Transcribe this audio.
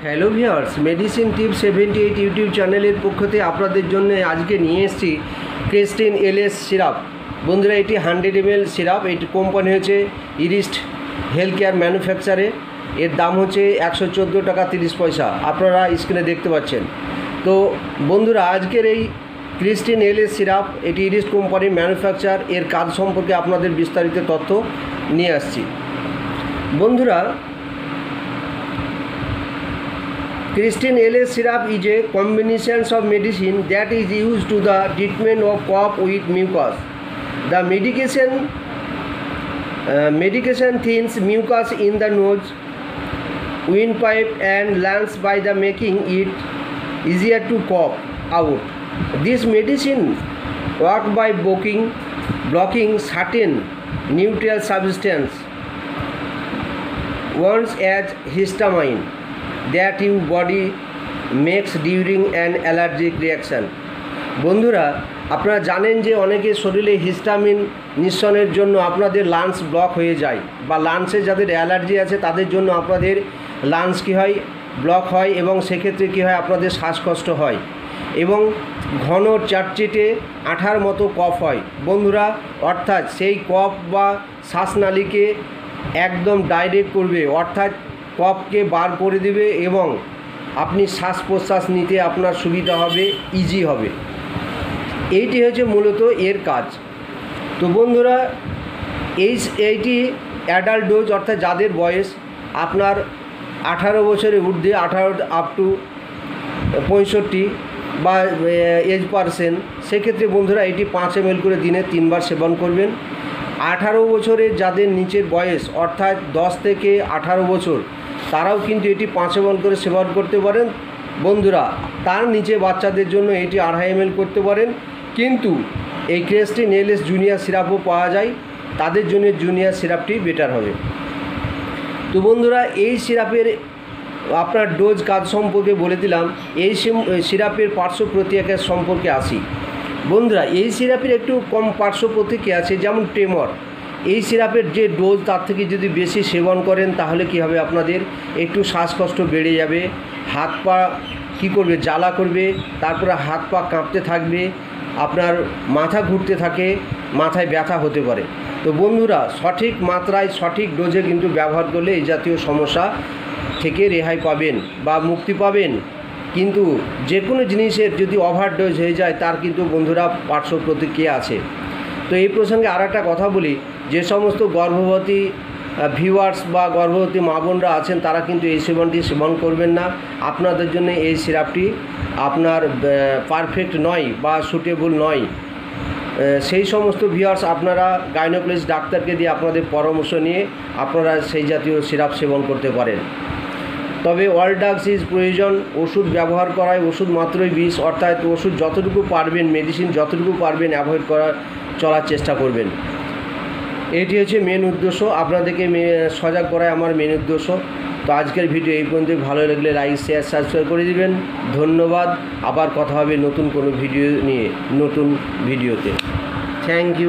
Hello viewers, medicine tips 78 YouTube চ্যানেলের পক্ষ থেকে আপনাদের জন্য আজকে নিয়ে এসেছি ক্রেস্টিন এলএস সিরাপ। বন্ধুরা, এটি 100 ml সিরাপ। এটি কোম্পানি হচ্ছে ইরিস্ট হেলথ কেয়ার ম্যানুফ্যাকচারে। এর দাম হচ্ছে 114 টাকা 30 পয়সা, আপনারা স্ক্রিনে দেখতে পাচ্ছেন। তো বন্ধুরা, আজকের এই ক্রেস্টিন এলএস সিরাপ, এটি ইরিস্ট কোম্পানির ম্যানুফ্যাকচার। এর কাজ সম্পর্কে আপনাদের বিস্তারিত তথ্য নিয়ে আসছি। বন্ধুরা, Crestin LS syrup is a combination of medicine that is used to the treatment of cough with mucus. The medication thins mucus in the nose, windpipe and lungs by the making it easier to cough out. This medicine works by blocking certain neutral substance once as histamine that your body makes during an allergic reaction. বন্ধুরা, আপনারা জানেন যে অনেকের শরীরে histamine নিঃসরণের জন্য আপনাদের lungs block হয়ে যায়, বা লাংসে যাদের অ্যালার্জি আছে তাদের জন্য আপনাদের লাংস কী হয়, ব্লক হয়, এবং সেক্ষেত্রে কী হয়, আপনাদের শ্বাসকষ্ট হয় এবং ঘন চাটচিটে আঠার মতো কফ হয়। বন্ধুরা, অর্থাৎ সেই কফ বা শ্বাসনালীকে একদম ডাইরেক্ট করবে, অর্থাৎ কফকে বার করে দেবে এবং আপনি শ্বাস প্রশ্বাস নিতে আপনার সুবিধা হবে, ইজি হবে। এইটি হচ্ছে মূলত এর কাজ। তো বন্ধুরা, এইটি অ্যাডাল্ট ডোজ, অর্থাৎ যাদের বয়স আপনার 18 বছরের ঊর্ধ্বে, 18 আপ টু 65 বা এজ পারসেন, সেক্ষেত্রে বন্ধুরা এটি 5 ml করে দিনে 3 বার সেবন করবেন। 18 বছরের যাদের নিচের বয়স, অর্থাৎ 10 থেকে 18 বছর, তারাও কিন্তু এটি 5 ml করে সেবন করতে পারেন। বন্ধুরা, তার নিচে বাচ্চাদের জন্য এটি 2.5 ml করতে পারেন। কিন্তু এই ক্রেস্টিন এলএস জুনিয়র সিরাপও পাওয়া যায়, তাদের জন্য জুনিয়র সিরাপটি বেটার হবে। তো বন্ধুরা, এই সিরাপের আপনার ডোজ কাজ সম্পর্কে বলে দিলাম। এই সিরাপের পার্শ্ব প্রতিক্রিয়া সম্পর্কে আসি। বন্ধুরা, এই সিরাপের একটু কম পার্শ্ব প্রতিক্রিয়া আছে, যেমন ট্রেমর। এই সিরাপের যে ডোজ, তার থেকে যদি বেশি সেবন করেন তাহলে কী হবে, আপনাদের একটু শ্বাসকষ্ট বেড়ে যাবে, হাত পা কী করবে, জ্বালা করবে, তারপরে হাত পা কাঁপতে থাকবে, আপনার মাথা ঘুরতে থাকে, মাথায় ব্যথা হতে পারে। তো বন্ধুরা, সঠিক মাত্রায় সঠিক ডোজে কিন্তু ব্যবহার করলে এই জাতীয় সমস্যা থেকে রেহাই পাবেন বা মুক্তি পাবেন। কিন্তু যে কোনো জিনিসের যদি ওভারডোজ হয়ে যায়, তার কিন্তু বন্ধুরা পার্শ্ব প্রতিক্রিয়া আছে। তো এই প্রসঙ্গে আর একটা কথা বলি, যে সমস্ত গর্ভবতী ভিউয়ার্স বা গর্ভবতী মা বোনরা আছেন, তারা কিন্তু এই সেবনটি সেবন করবেন না। আপনাদের জন্য এই সিরাপটি আপনার পারফেক্ট নয় বা সুটেবল নয়। সেই সমস্ত ভিউয়ার্স, আপনারা গাইনোকোলজিস্ট ডাক্তারকে দিয়ে আপনাদের পরামর্শ নিয়ে আপনারা সেই জাতীয় সিরাপ সেবন করতে পারেন। তবে অল ড্রাগস ইজ প্রয়োজন। ওষুধ ব্যবহার করায় ওষুধ মাত্রই বিষ, অর্থাৎ ওষুধ যতটুকু পারবেন, মেডিসিন যতটুকু পারবেন অ্যাভয়েড চলার চেষ্টা করবেন। এটি হচ্ছে মেন উদ্দেশ্য, আপনাদেরকে সজাগ করাই আমার মেন উদ্দেশ্য। তো আজকের ভিডিও এই পর্যন্ত। ভালো লাগলে লাইক, শেয়ার, সাবস্ক্রাইব করে দিবেন। ধন্যবাদ। আবার কথা হবে নতুন কোনো ভিডিও নিয়ে, নতুন ভিডিওতে। Thank you.